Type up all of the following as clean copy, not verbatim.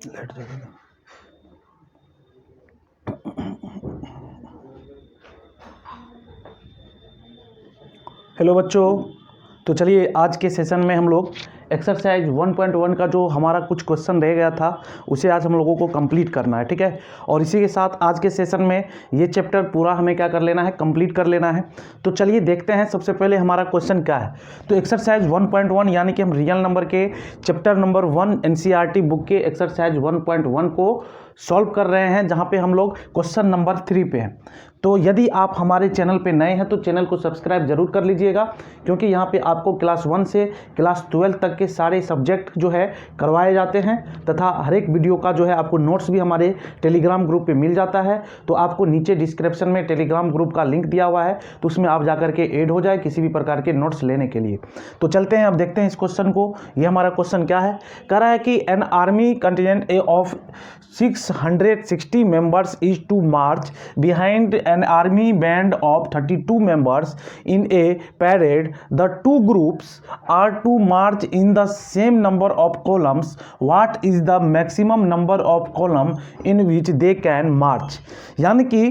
Late जाएगा। Hello बच्चों, तो चलिए आज के सेशन में हम लोग एक्सरसाइज 1.1 का जो हमारा कुछ क्वेश्चन रह गया था उसे आज हम लोगों को कंप्लीट करना है, ठीक है। और इसी के साथ आज के सेशन में ये चैप्टर पूरा हमें क्या कर लेना है, कंप्लीट कर लेना है। तो चलिए देखते हैं सबसे पहले हमारा क्वेश्चन क्या है। तो एक्सरसाइज 1.1 यानी कि हम रियल नंबर के चैप्टर नंबर 1 एनसीईआरटी बुक के एक्सरसाइज 1.1 को सॉल्व कर रहे हैं, जहाँ पे हम लोग क्वेश्चन नंबर 3 पे हैं। तो यदि आप हमारे चैनल पे नए हैं तो चैनल को सब्सक्राइब जरूर कर लीजिएगा, क्योंकि यहाँ पे आपको क्लास 1 से क्लास 12 तक के सारे सब्जेक्ट जो है करवाए जाते हैं, तथा हर एक वीडियो का जो है आपको नोट्स भी हमारे टेलीग्राम ग्रुप पे मिल जाता है। तो आपको नीचे डिस्क्रिप्शन में टेलीग्राम ग्रुप का लिंक दिया हुआ है, तो उसमें आप जाकर के ऐड हो जाए किसी भी प्रकार के नोट्स लेने के लिए। तो चलते हैं, अब देखते हैं इस क्वेश्चन को। ये हमारा क्वेश्चन क्या है, कह रहा है कि an army contingent of 660 members is to march behind an army band of 32 members in a parade. The two groups are to march in the same number of columns. What is the maximum number of column in which they can march? यानी कि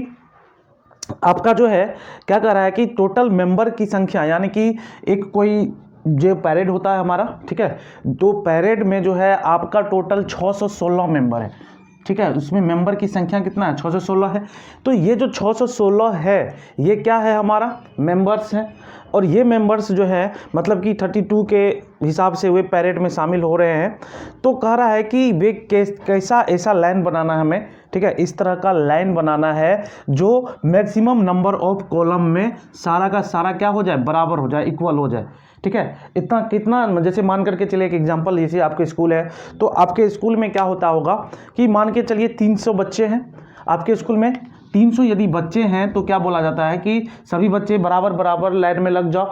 आपका जो है क्या कर रहा है कि टोटल मेंबर की संख्या, यानी कि एक कोई जो पैरेड होता है हमारा, ठीक है, तो पैरेड में जो है आपका टोटल 616 मेंबर है, ठीक है। उसमें मेंबर की संख्या कितना है, 616 है। तो ये जो 616 है ये क्या है, हमारा मेंबर्स है। और ये मेंबर्स जो है मतलब कि 32 के हिसाब से वे पैरेड में शामिल हो रहे हैं। तो कह रहा है कि वे कैसा ऐसा लाइन बनाना है हमें, ठीक है, इस तरह का लाइन बनाना है जो मैक्सिमम नंबर ऑफ कॉलम में सारा का सारा क्या हो जाए, बराबर हो जाए, इक्वल हो जाए, ठीक है। इतना कितना, जैसे मान करके चलिए एक एग्जांपल, जैसे आपके स्कूल है तो आपके स्कूल में क्या होता होगा कि मान के चलिए 300 बच्चे हैं आपके स्कूल में। 300 यदि बच्चे हैं तो क्या बोला जाता है कि सभी बच्चे बराबर बराबर लाइन में लग जाओ।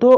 तो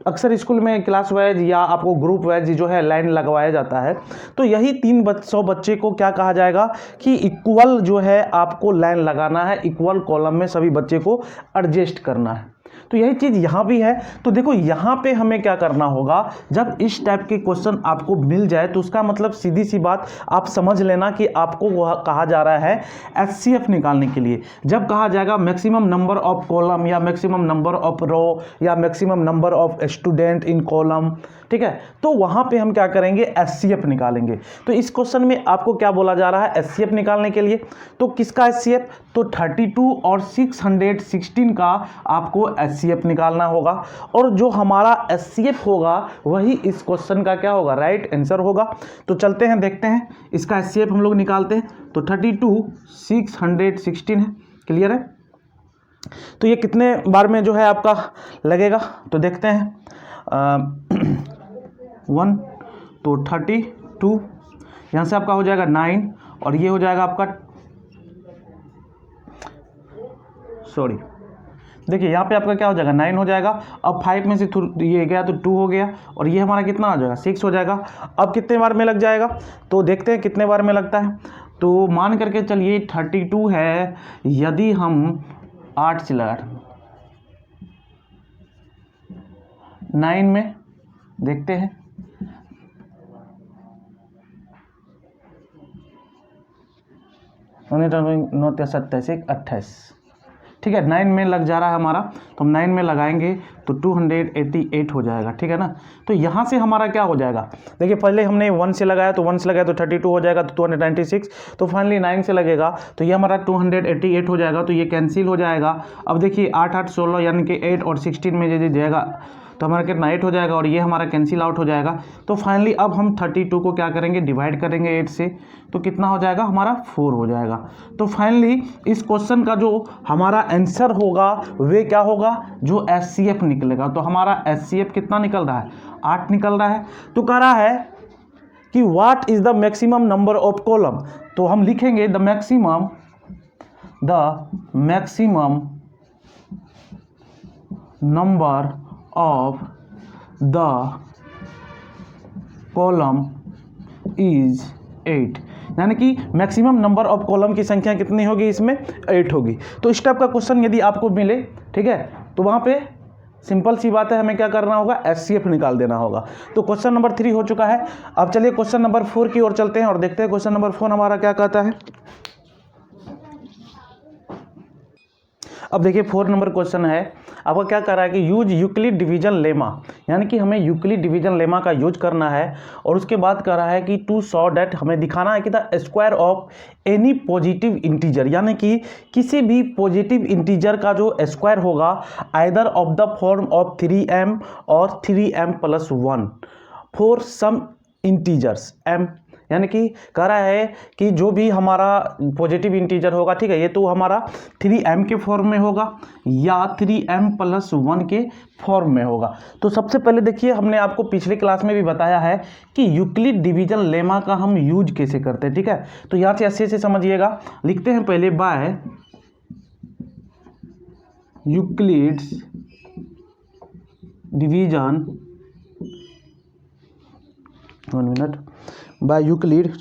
अक्सर स्कूल में क्लास वाइज या आपको ग्रुप वाइज जो है लाइन लगवाया जाता है। तो यही 300 बच्चे को क्या कहा जाएगा कि इक्वल जो है आपको लाइन लगाना है, इक्वल कॉलम में सभी बच्चे को एडजस्ट करना है। तो यही चीज़ यहाँ भी है। तो देखो यहाँ पे हमें क्या करना होगा, जब इस टाइप के क्वेश्चन आपको मिल जाए तो उसका मतलब सीधी सी बात आप समझ लेना कि आपको वह कहा जा रहा है एचसीएफ निकालने के लिए। जब कहा जाएगा मैक्सिमम नंबर ऑफ कॉलम या मैक्सिमम नंबर ऑफ रो या maximum number of student in column, ठीक है, तो वहाँ पे हम क्या करेंगे, एचसीएफ निकालेंगे। तो इस क्वेश्चन में आपको क्या बोला जा रहा है, एचसीएफ निकालने के लिए। तो किसका एचसीएफ, तो 32 और 616 का आपको एचसीएफ निकालना होगा। और जो हमारा एचसीएफ होगा वही इस क्वेश्चन का क्या होगा, राइट आंसर होगा। तो चलते हैं देखते हैं इसका एचसीएफ हम लोग निकालते हैं। तो 32 616 है, क्लियर है। तो ये कितने बार में जो है आपका लगेगा, तो देखते हैं 1 तो 32, यहाँ से आपका हो जाएगा 9 और ये हो जाएगा आपका, सॉरी देखिए यहाँ पे आपका क्या हो जाएगा, 9 हो जाएगा। अब 5 में से ये गया तो 2 हो गया और ये हमारा कितना आ जाएगा, 6 हो जाएगा। अब कितने बार में लग जाएगा, तो देखते हैं कितने बार में लगता है। तो मान करके चलिए 32 है, यदि हम 8 से लगा 9 में देखते हैं, नौ 27 28, ठीक है, 9 में लग जा रहा है हमारा। तो हम 9 में लगाएंगे तो 288 हो जाएगा, ठीक है ना। तो यहाँ से हमारा क्या हो जाएगा, देखिए पहले हमने 1 से लगाया तो 1 से लगाया तो 32 हो जाएगा, तो 296। तो फाइनली 9 से लगेगा तो ये हमारा 288 हो जाएगा, तो ये कैंसिल हो जाएगा। अब देखिए 8 8 16 यानी कि 8 और 16 में यदि जाएगा तो हमारा कितना 8 हो जाएगा और ये हमारा कैंसिल आउट हो जाएगा। तो फाइनली अब हम 32 को क्या करेंगे, डिवाइड करेंगे 8 से, तो कितना हो जाएगा हमारा 4 हो जाएगा। तो फाइनली इस क्वेश्चन का जो हमारा आंसर होगा वे क्या होगा, जो एचसीएफ निकलेगा। तो हमारा एचसीएफ कितना निकल रहा है, 8 निकल रहा है। तो कह रहा है कि what is the maximum number of column, तो हम लिखेंगे the maximum number of the column is 8, यानी कि मैक्सिमम नंबर ऑफ कॉलम की संख्या कितनी होगी, इसमें 8 होगी। तो इस टाइप का क्वेश्चन यदि आपको मिले, ठीक है, तो वहाँ पे सिंपल सी बात है, हमें क्या करना होगा, HCF निकाल देना होगा। तो क्वेश्चन नंबर 3 हो चुका है। अब चलिए क्वेश्चन नंबर 4 की ओर चलते हैं और देखते हैं क्वेश्चन नंबर 4 हमारा क्या कहता है। अब देखिए 4 नंबर क्वेश्चन है, आपका क्या कर रहा है कि यूज यूक्लिड डिवीजन लेमा, यानी कि हमें यूक्लिड डिवीजन लेमा का यूज करना है। और उसके बाद कर रहा है कि टू शो दैट, हमें दिखाना है कि the square of any positive integer, यानी कि किसी भी पॉजिटिव इंटीजर का जो स्क्वायर होगा either of the form of 3m और 3m+1 for some integers m, यानी कि कह रहा है कि जो भी हमारा पॉजिटिव इंटीजर होगा, ठीक है, ये तो हमारा 3m के फॉर्म में होगा या 3m+1 के फॉर्म में होगा। तो सबसे पहले देखिए, हमने आपको पिछले क्लास में भी बताया है कि यूक्लिड डिवीजन लेमा का हम यूज कैसे करते हैं, ठीक है। तो यहाँ से अच्छे से समझिएगा, लिखते हैं पहले by Euclid's division, 1 minute, by Euclid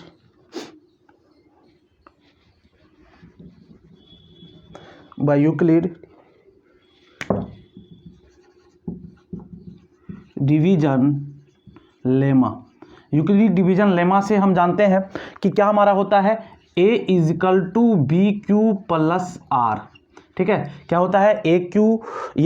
division lemma. Euclid division lemma से हम जानते हैं कि क्या हमारा होता है, A = BQ+R, ठीक है। क्या होता है, ये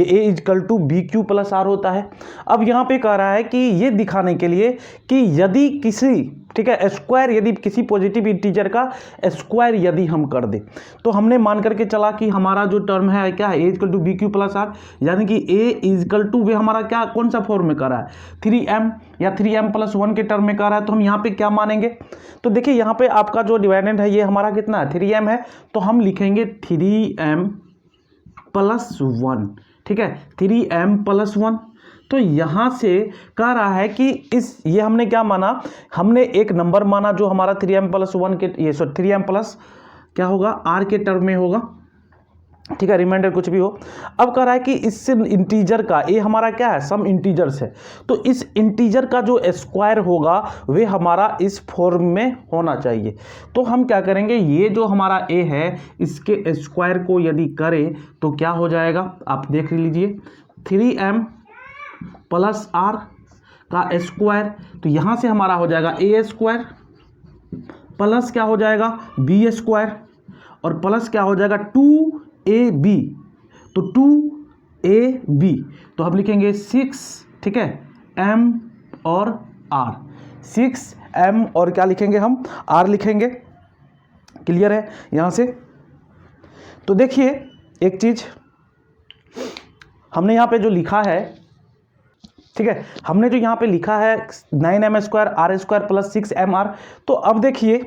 A = BQ+R होता है। अब यहाँ पे कह रहा है कि ये दिखाने के लिए कि यदि किसी, ठीक है, स्क्वायर, यदि किसी पॉजिटिव इंटीजर का स्क्वायर यदि हम कर दे, तो हमने मान करके चला कि हमारा जो टर्म है क्या है, A = BQ+R, यानी कि A = वे हमारा क्या, कौन सा फॉर्म में कर रहा है, 3m या 3m+1 के टर्म में कर रहा है। तो हम यहाँ पे क्या मानेंगे, तो देखिए यहाँ पे आपका जो डिवाइडेंड है ये हमारा कितना है, 3m है, तो हम लिखेंगे 3m+1, ठीक है, 3m+1। तो यहाँ से कह रहा है कि ये हमने क्या माना, हमने एक नंबर माना जो हमारा 3m+1 के, ये 3m+ क्या होगा, R के टर्म में होगा, ठीक है, रिमाइंडर कुछ भी हो। अब कह रहा है कि इससे इंटीजर का, ये हमारा क्या है, सम इंटीजर्स है, तो इस इंटीजर का जो स्क्वायर होगा वे हमारा इस फॉर्म में होना चाहिए। तो हम क्या करेंगे, ये जो हमारा A है इसके स्क्वायर को यदि करें तो क्या हो जाएगा, आप देख लीजिए, 3m+R का स्क्वायर, तो यहाँ से हमारा हो जाएगा A² प्लस क्या हो जाएगा, B² और प्लस क्या हो जाएगा 2AB, तो 2AB, तो हम लिखेंगे 6, ठीक है, M और R, 6M और क्या लिखेंगे हम, R लिखेंगे। क्लियर है यहाँ से। तो देखिए एक चीज हमने यहाँ पे जो लिखा है, ठीक है, हमने जो यहाँ पे लिखा है 9m² R² प्लस 6mR, तो अब देखिए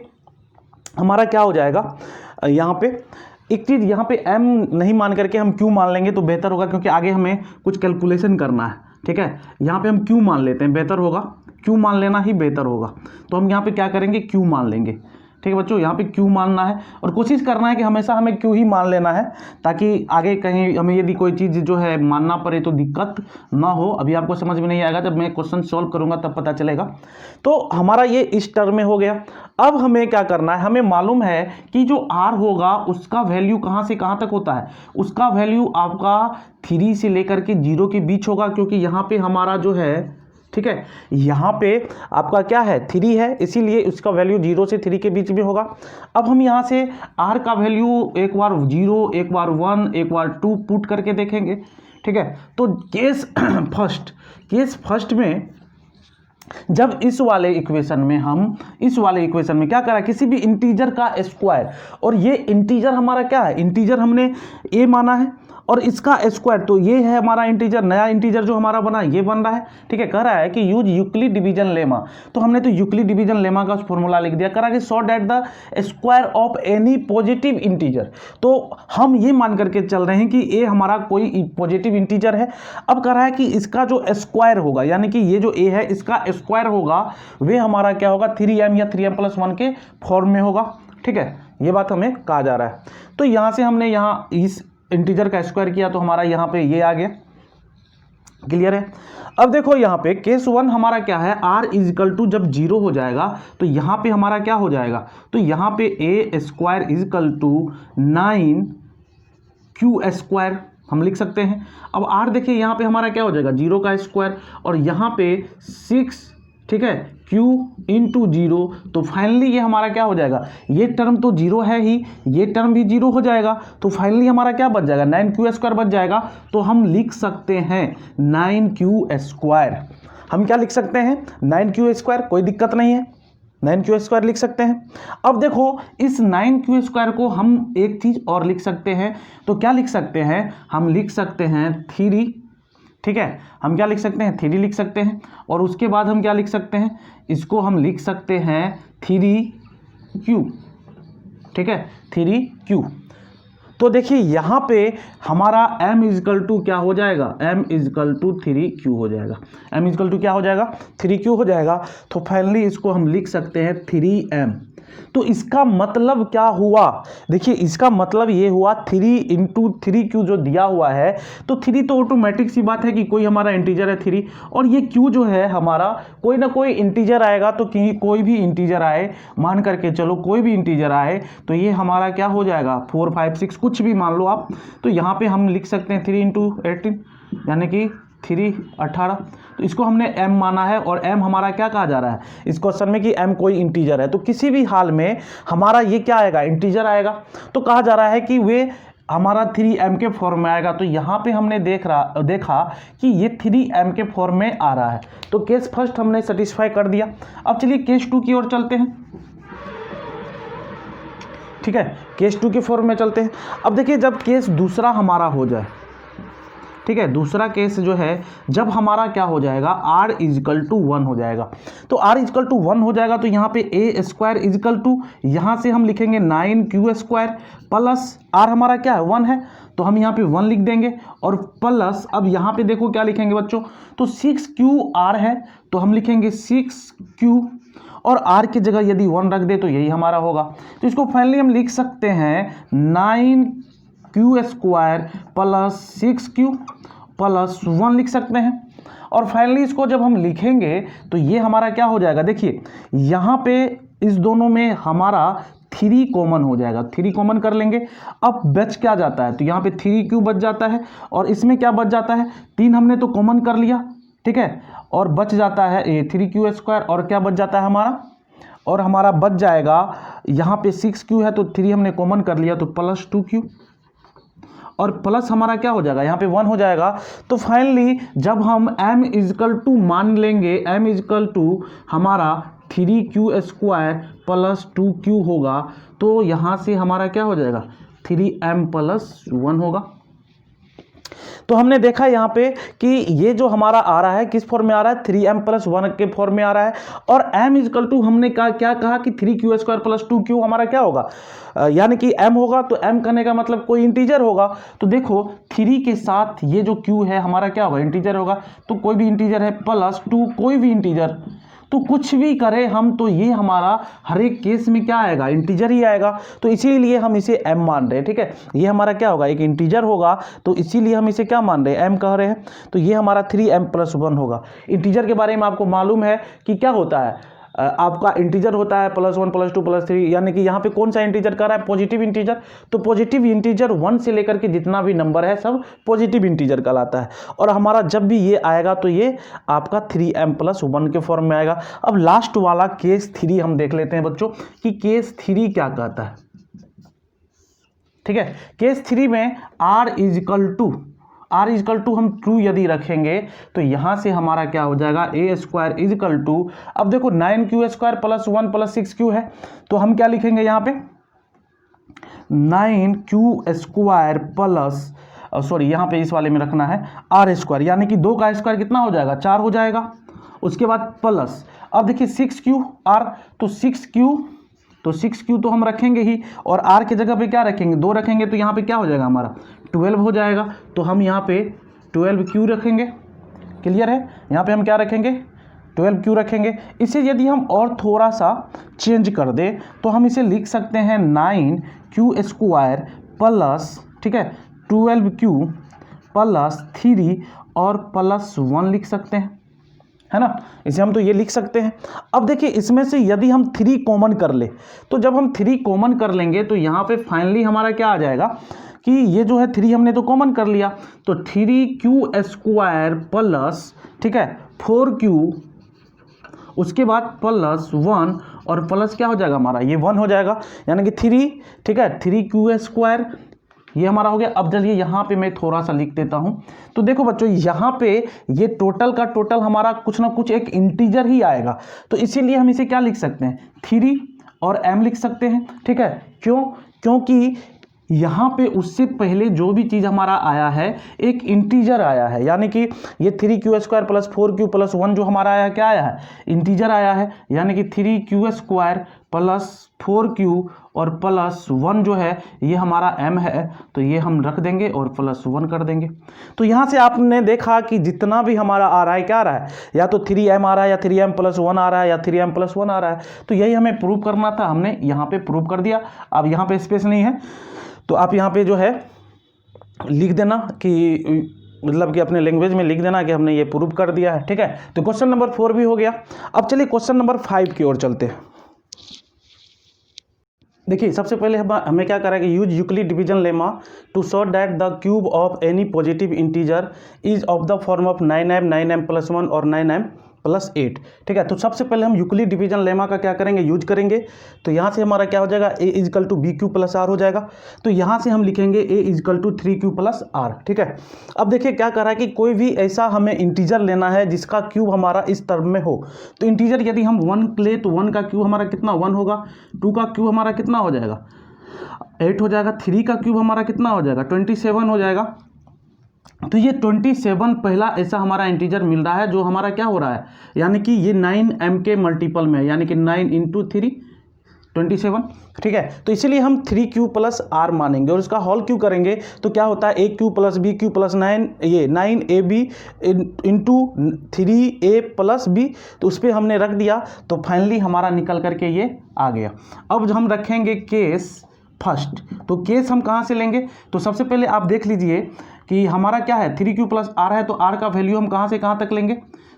हमारा क्या हो जाएगा, यहाँ पे एक चीज़, यहाँ पे m नहीं मान करके हम q मान लेंगे तो बेहतर होगा, क्योंकि आगे हमें कुछ कैलकुलेशन करना है, ठीक है। यहाँ पे हम q मान लेते हैं, बेहतर होगा, q मान लेना ही बेहतर होगा। तो हम यहाँ पे क्या करेंगे, q मान लेंगे, ठीक है बच्चों, यहाँ पे q मानना है और कोशिश करना है कि हमेशा हमें q ही मान लेना है, ताकि आगे कहीं हमें यदि कोई चीज़ जो है मानना पड़े तो दिक्कत ना हो। अभी आपको समझ में नहीं आएगा, जब मैं क्वेश्चन सॉल्व करूँगा तब पता चलेगा। तो हमारा ये इस टर्म में हो गया। अब हमें क्या करना है, हमें मालूम है कि जो r होगा उसका वैल्यू कहाँ से कहाँ तक होता है, उसका वैल्यू आपका 3 से लेकर के 0 के बीच होगा, क्योंकि यहाँ पे हमारा जो है, ठीक है, यहाँ पे आपका क्या है 3 है, इसीलिए उसका वैल्यू 0 से 3 के बीच में होगा। अब हम यहाँ से r का वैल्यू एक बार 0, एक बार 1, एक बार 2 पुट करके देखेंगे, ठीक है। तो केस फर्स्ट में जब इस वाले इक्वेशन में क्या करा, किसी भी इंटीजर का स्क्वायर, और ये इंटीजर हमारा क्या है, इंटीजर हमने a माना है और इसका स्क्वायर, तो ये है हमारा इंटीजर, नया इंटीजर जो हमारा बना ये बन रहा है, ठीक है। कह रहा है कि यूज यूक्लिड डिवीजन लेमा, तो हमने तो यूक्लिड डिवीजन लेमा का फॉर्मूला लिख दिया। कह रहा है कि so that the square of any positive integer, तो हम ये मान करके चल रहे हैं कि ए हमारा कोई पॉजिटिव इंटीजर है। अब कह रहा है कि इसका जो स्क्वायर होगा, यानी कि ये जो ए है इसका स्क्वायर होगा, वे हमारा क्या होगा 3m या 3m+1 के फॉर्म में होगा, ठीक है। ये बात हमें कहा जा रहा है। तो यहाँ से हमने यहाँ इस इंटीजर का स्क्वायर किया तो हमारा यहाँ पे ये आ गया। क्लियर है। अब देखो यहाँ पे केस 1 हमारा क्या है, r = जब 0 हो जाएगा तो यहाँ पे हमारा क्या हो जाएगा, तो यहाँ पे a² = 9q², हम लिख सकते हैं। अब r देखिए यहाँ पे हमारा क्या हो जाएगा 0 का स्क्वायर और यहाँ पे 6, ठीक है, q इंटू 0, तो फाइनली ये हमारा क्या हो जाएगा, ये टर्म तो 0 है ही, ये टर्म भी 0 हो जाएगा, तो फाइनली हमारा क्या बच जाएगा 9q स्क्वायर बच जाएगा। तो हम लिख सकते हैं 9q स्क्वायर। हम क्या लिख सकते हैं 9q स्क्वायर, कोई दिक्कत नहीं है, 9q स्क्वायर लिख सकते हैं। अब देखो इस 9q स्क्वायर को हम एक चीज़ और लिख सकते हैं, तो क्या लिख सकते हैं, हम लिख सकते हैं 3, ठीक है, हम क्या लिख सकते हैं 3 लिख सकते हैं। और उसके बाद हम क्या लिख सकते हैं, इसको हम लिख सकते हैं 3q, ठीक है, 3q। तो देखिए यहाँ पे हमारा m इजकल टू क्या हो जाएगा, m इजकल टू 3q हो जाएगा, m इजकल टू क्या हो जाएगा 3q हो जाएगा। तो फाइनली इसको हम लिख सकते हैं 3m। तो इसका मतलब क्या हुआ, देखिए इसका मतलब ये हुआ 3 इंटू 3q जो दिया हुआ है, तो 3 तो ऑटोमेटिक सी बात है कि कोई हमारा इंटीजर है 3, और ये q जो है हमारा कोई ना कोई इंटीजर आएगा, तो कोई भी इंटीजर आए, मान करके चलो कोई भी इंटीजर आए, तो ये हमारा क्या हो जाएगा 4, 5, 6 कुछ भी मान लो आप। तो यहाँ पे हम लिख सकते हैं 3 इंटू 18 यानी कि 3 18। तो इसको हमने m माना है, और m हमारा क्या कहा जा रहा है इस क्वेश्चन में कि m कोई इंटीजर है, तो किसी भी हाल में हमारा ये क्या आएगा इंटीजर आएगा। तो कहा जा रहा है कि वे हमारा 3m के फॉर्म में आएगा। तो यहाँ पे हमने देखा कि ये 3m के फॉर्म में आ रहा है। तो केस फर्स्ट हमने सेटिस्फाई कर दिया। अब चलिए केस 2 की ओर चलते हैं, ठीक है, केस 2 के फॉर्म में चलते हैं। अब देखिए जब केस दूसरा हमारा हो जाए, ठीक है, दूसरा केस जो है जब हमारा क्या हो जाएगा r इजकल टू 1 हो जाएगा। तो r इजकल टू 1 हो जाएगा, तो यहाँ पे a स्क्वायर इजकल टू, यहाँ से हम लिखेंगे 9q स्क्वायर प्लस r हमारा क्या है 1 है, तो हम यहाँ पे 1 लिख देंगे, और प्लस अब यहाँ पे देखो क्या लिखेंगे बच्चों, तो 6qr है, तो हम लिखेंगे 6q, और r की जगह यदि 1 रख दे तो यही हमारा होगा। तो इसको फाइनली हम लिख सकते हैं 9q square plus 6q plus 1 लिख सकते हैं। और फाइनली इसको जब हम लिखेंगे तो ये हमारा क्या हो जाएगा, देखिए यहाँ पे इस दोनों में हमारा 3 कॉमन हो जाएगा, 3 कॉमन कर लेंगे। अब बच क्या जाता है, तो यहाँ पे 3q बच जाता है, और इसमें क्या बच जाता है 3 हमने तो कॉमन कर लिया, ठीक है, और बच जाता है 3q स्क्वायर, और क्या बच जाता है हमारा, और हमारा बच जाएगा यहाँ पे 6q है, तो 3 हमने कॉमन कर लिया, तो प्लस 2q, और प्लस हमारा क्या हो जाएगा यहाँ पे 1 हो जाएगा। तो फाइनली जब हम m इजकल टू मान लेंगे, m इजकल टू हमारा 3q स्क्वायर प्लस 2q होगा, तो यहाँ से हमारा क्या हो जाएगा 3m प्लस 1 होगा। तो हमने देखा यहाँ पे कि ये जो हमारा आ रहा है किस फॉर्म में आ रहा है 3m प्लस 1 के फॉर्म में आ रहा है, और m इजकल टू हमने क्या कहा कि 3q स्क्वायर प्लस 2q हमारा क्या होगा, यानी कि m होगा, तो m करने का मतलब कोई इंटीजर होगा। तो देखो 3 के साथ ये जो q है हमारा क्या होगा इंटीजर होगा, तो कोई भी इंटीजर है, प्लस 2 कोई भी इंटीजर, तो कुछ भी करें हम तो ये हमारा हर एक केस में क्या आएगा इंटीजर ही आएगा। तो इसीलिए हम इसे m मान रहे हैं, ठीक है, ये हमारा क्या होगा एक इंटीजर होगा, तो इसीलिए हम इसे क्या मान रहे हैं m कह रहे हैं। तो ये हमारा 3m प्लस 1 होगा। इंटीजर के बारे में आपको मालूम है कि क्या होता है, आपका इंटीजर होता है +1 +2 +3, यानी कि यहाँ पे कौन सा इंटीजर कर रहा है पॉजिटिव इंटीजर। तो पॉजिटिव इंटीजर 1 से लेकर के जितना भी नंबर है सब पॉजिटिव इंटीजर कहलाता है। और हमारा जब भी ये आएगा तो ये आपका 3m प्लस 1 के फॉर्म में आएगा। अब लास्ट वाला केस 3 हम देख लेते हैं बच्चों कि केस 3 क्या कहता है, ठीक है। केस 3 में r इजकल टू हम ट्रू यदि रखेंगे तो यहाँ से हमारा क्या हो जाएगा a स्क्वायर इजकल टू, अब देखो 9q square plus 1 plus 6q है, तो हम क्या लिखेंगे यहाँ पे 9q स्क्वायर प्लस यहाँ पे इस वाले में रखना है r स्क्वायर, यानी कि 2 का स्क्वायर कितना हो जाएगा 4 हो जाएगा। उसके बाद प्लस अब देखिए 6q r, तो 6q तो हम रखेंगे ही, और r की जगह पे क्या रखेंगे 2 रखेंगे, तो यहाँ पे क्या हो जाएगा हमारा 12 हो जाएगा। तो हम यहाँ पे 12q रखेंगे, क्लियर है, यहाँ पे हम क्या रखेंगे 12q रखेंगे। इसे यदि हम और थोड़ा सा चेंज कर दे तो हम इसे लिख सकते हैं 9q स्क्वायर प्लस, ठीक है, 12q प्लस 3 और प्लस 1 लिख सकते हैं, है ना। इसे हम तो ये लिख सकते हैं। अब देखिए इसमें से यदि हम 3 कॉमन कर ले, तो जब हम 3 कॉमन कर लेंगे तो यहाँ पे फाइनली हमारा क्या आ जाएगा कि ये जो है 3 हमने तो कॉमन कर लिया, तो 3q² प्लस, ठीक है, 4q, उसके बाद प्लस 1 और प्लस क्या हो जाएगा हमारा, ये 1 हो जाएगा, यानी कि 3, ठीक है, 3q², ये हमारा हो गया। अब चलिए यहाँ पे मैं थोड़ा सा लिख देता हूँ। तो देखो बच्चों, यहाँ पे ये टोटल का टोटल हमारा कुछ ना कुछ एक इंटीजर ही आएगा, तो इसीलिए हम इसे क्या लिख सकते हैं, 3 और m लिख सकते हैं, ठीक है। क्यों? क्योंकि यहाँ पे उससे पहले जो भी चीज़ हमारा आया है एक इंटीजर आया है, यानी कि ये 3q² प्लस 4q प्लस 1 जो हमारा आया है, क्या आया है, इंटीजर आया है, यानी कि 3q² प्लस 4q और प्लस 1 जो है ये हमारा m है, तो ये हम रख देंगे और प्लस 1 कर देंगे। तो यहाँ से आपने देखा कि जितना भी हमारा आ रहा है, क्या आ रहा है, या तो 3m आ रहा है, या 3m प्लस 1 आ रहा है, या 3m प्लस 1 आ रहा है। तो यही हमें प्रूव करना था, हमने यहाँ पे प्रूव कर दिया। अब यहाँ पे स्पेस नहीं है, तो आप यहाँ पे जो है लिख देना कि मतलब कि अपने लैंग्वेज में लिख देना कि हमने ये प्रूव कर दिया है, ठीक है। तो क्वेश्चन नंबर 4 भी हो गया। अब चलिए क्वेश्चन नंबर 5 की ओर चलते हैं। देखिए, सबसे पहले हमें क्या करें कि use Euclid division lemma to show that the cube of any positive integer is of the form of 9m 9m plus 1 और 9m प्लस 8, ठीक है। तो सबसे पहले हम यूक्लिड डिवीजन लेमा का क्या करेंगे, यूज करेंगे। तो यहाँ से हमारा क्या हो जाएगा, a equal to B Q plus R हो जाएगा। तो यहाँ से हम लिखेंगे a equal to 3q plus R, ठीक है। अब देखिए क्या कर रहा है कि कोई भी ऐसा हमें इंटीजर लेना है जिसका क्यूब हमारा इस टर्म में हो। तो इंटीजर यदि हम 1 ले तो 1 का क्यूब हमारा कितना 1 होगा, 2 का क्यूब हमारा कितना हो जाएगा 8 हो जाएगा, 3 का क्यूब हमारा कितना हो जाएगा 27 हो जाएगा। तो ये 27 पहला ऐसा हमारा इंटीजर मिल रहा है जो हमारा क्या हो रहा है, यानी कि ये 9m के मल्टीपल में है, यानी कि 9 × 3 27, ठीक है। तो इसीलिए हम 3q प्लस आर मानेंगे और इसका हॉल क्यों करेंगे, तो क्या होता है a³ प्लस b³ प्लस 9, ये 9ab into 3a plus b, तो उस पर हमने रख दिया। तो फाइनली हमारा निकल करके ये आ गया। अब हम रखेंगे केस फर्स्ट। तो केस हम कहाँ से लेंगे, तो सबसे पहले आप देख लीजिए कि हमारा क्या है 3q प्लस आर है, तो आर का वैल्यू हम कहाँ से कहाँ तक लेंगे,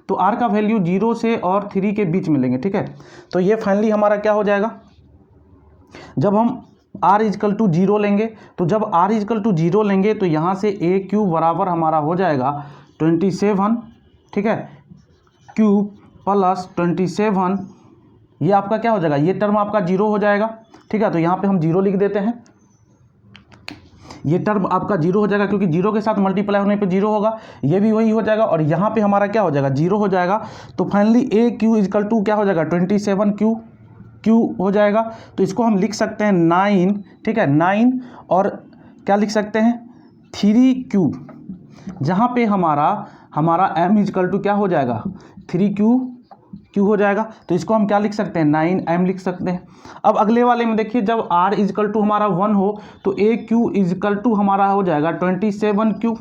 तो आर का वैल्यू 0 से और 3 के बीच में लेंगे, ठीक है। तो ये फाइनली हमारा क्या हो जाएगा, जब हम r इजकल टू 0 लेंगे, तो जब r इजकल टू 0 लेंगे तो यहाँ से a³ बराबर हमारा हो जाएगा 27, ठीक है, क्यूब प्लस 27, ये आपका क्या हो जाएगा, ये टर्म आपका 0 हो जाएगा, ठीक है। तो यहाँ पे हम 0 लिख देते हैं, ये टर्म आपका 0 हो जाएगा क्योंकि 0 के साथ मल्टीप्लाई होने पे 0 होगा, ये भी वही हो जाएगा और यहाँ पे हमारा क्या हो जाएगा 0 हो जाएगा। तो फाइनली a³ इजकल टू क्या हो जाएगा 27q हो जाएगा। तो इसको हम लिख सकते हैं 9, ठीक है, 9 और क्या लिख सकते हैं 3q, जहाँ पे हमारा m इजकल टू क्या हो जाएगा 3q हो जाएगा। तो इसको हम क्या लिख सकते हैं 9m लिख सकते हैं। अब अगले वाले में देखिए, जब r इजकल टू हमारा 1 हो तो a³ इजकल टू हमारा हो जाएगा 27q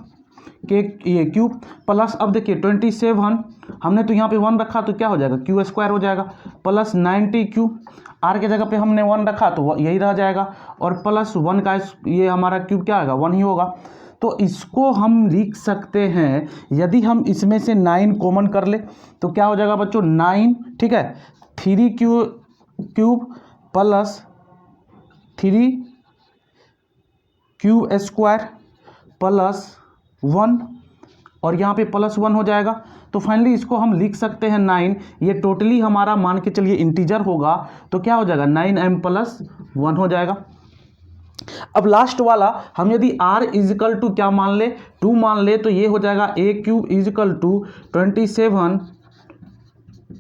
के ये क्यूब प्लस, अब देखिए 27 हमने तो यहाँ पे 1 रखा तो क्या हो जाएगा q² हो जाएगा, प्लस 90q, r के जगह पे हमने 1 रखा तो यही रह जाएगा, और प्लस 1 का ये हमारा क्यूब क्या आएगा 1 ही होगा। तो इसको हम लिख सकते हैं, यदि हम इसमें से 9 कॉमन कर ले तो क्या हो जाएगा बच्चों 9, ठीक है, 3q cube plus 3q² plus 1 और यहाँ पे प्लस 1 हो जाएगा। तो फाइनली इसको हम लिख सकते हैं 9, ये टोटली हमारा मान के चलिए इंटीजर होगा, तो क्या हो जाएगा 9m प्लस 1 हो जाएगा। अब लास्ट वाला हम यदि r इजकल टू क्या मान ले 2 मान ले, तो ये हो जाएगा a³ इजकल टू 27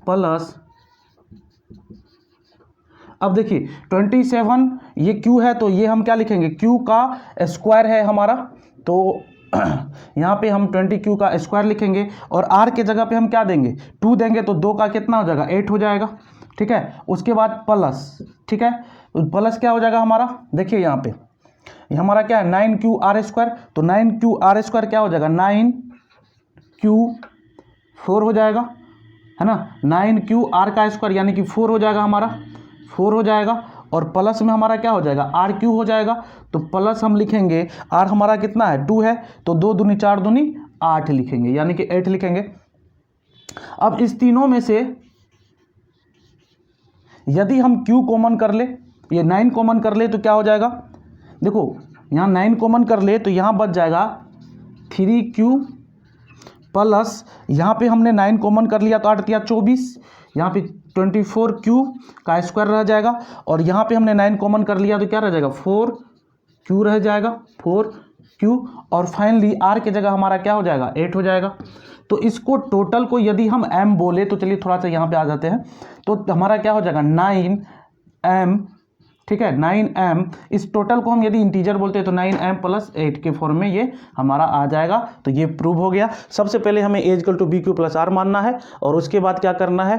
प्लस, अब देखिए 27 ये q है तो ये हम क्या लिखेंगे q का स्क्वायर है हमारा, तो यहाँ पे हम 20q का स्क्वायर लिखेंगे और r के जगह पे हम क्या देंगे 2 देंगे, तो 2 का कितना हो जाएगा 8 हो जाएगा, ठीक है। उसके बाद प्लस, ठीक है, प्लस क्या हो जाएगा हमारा, देखिए यहाँ पे हमारा क्या है 9q² तो 9q² क्या हो जाएगा 9q4 हो जाएगा, है ना, 9q का स्क्वायर यानी कि 4 हो जाएगा हमारा, 4 हो जाएगा, और प्लस में हमारा क्या हो जाएगा r³ हो जाएगा। तो प्लस हम लिखेंगे r हमारा कितना है 2 है, तो 2 दूनी 4 दूनी 8 लिखेंगे, यानी कि 8 लिखेंगे। अब इस तीनों में से यदि हम q कॉमन कर ले, ये 9 कॉमन कर ले तो क्या हो जाएगा, देखो यहाँ 9 कॉमन कर ले तो यहाँ बच जाएगा 3Q प्लस यहाँ पे हमने 9 कॉमन कर लिया तो 8 तिया 24, यहाँ पे 24Q का स्क्वायर रह जाएगा और यहाँ पे हमने 9 कॉमन कर लिया तो क्या रह जाएगा 4Q रह जाएगा 4Q और फाइनली R की जगह हमारा क्या हो जाएगा 8 हो जाएगा। तो इसको टोटल को यदि हम M बोले तो चलिए थोड़ा सा यहाँ पे आ जाते हैं, तो हमारा क्या हो जाएगा 9M, ठीक है 9M। इस टोटल को हम यदि इंटीजर बोलते हैं तो 9M प्लस 8 के फॉर्म में ये हमारा आ जाएगा। तो ये प्रूव हो गया। सबसे पहले हमें A equal to BQ plus R मानना है और उसके बाद क्या करना है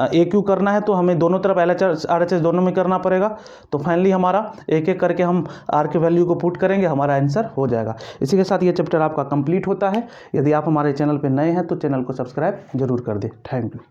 AQ करना है, तो हमें दोनों तरफ LHS RHS दोनों में करना पड़ेगा। तो फाइनली हमारा एक एक करके हम R के वैल्यू को पुट करेंगे, हमारा आंसर हो जाएगा। इसी के साथ ये चैप्टर आपका कंप्लीट होता है। यदि आप हमारे चैनल पर नए हैं तो चैनल को सब्सक्राइब जरूर कर दें। Thank you.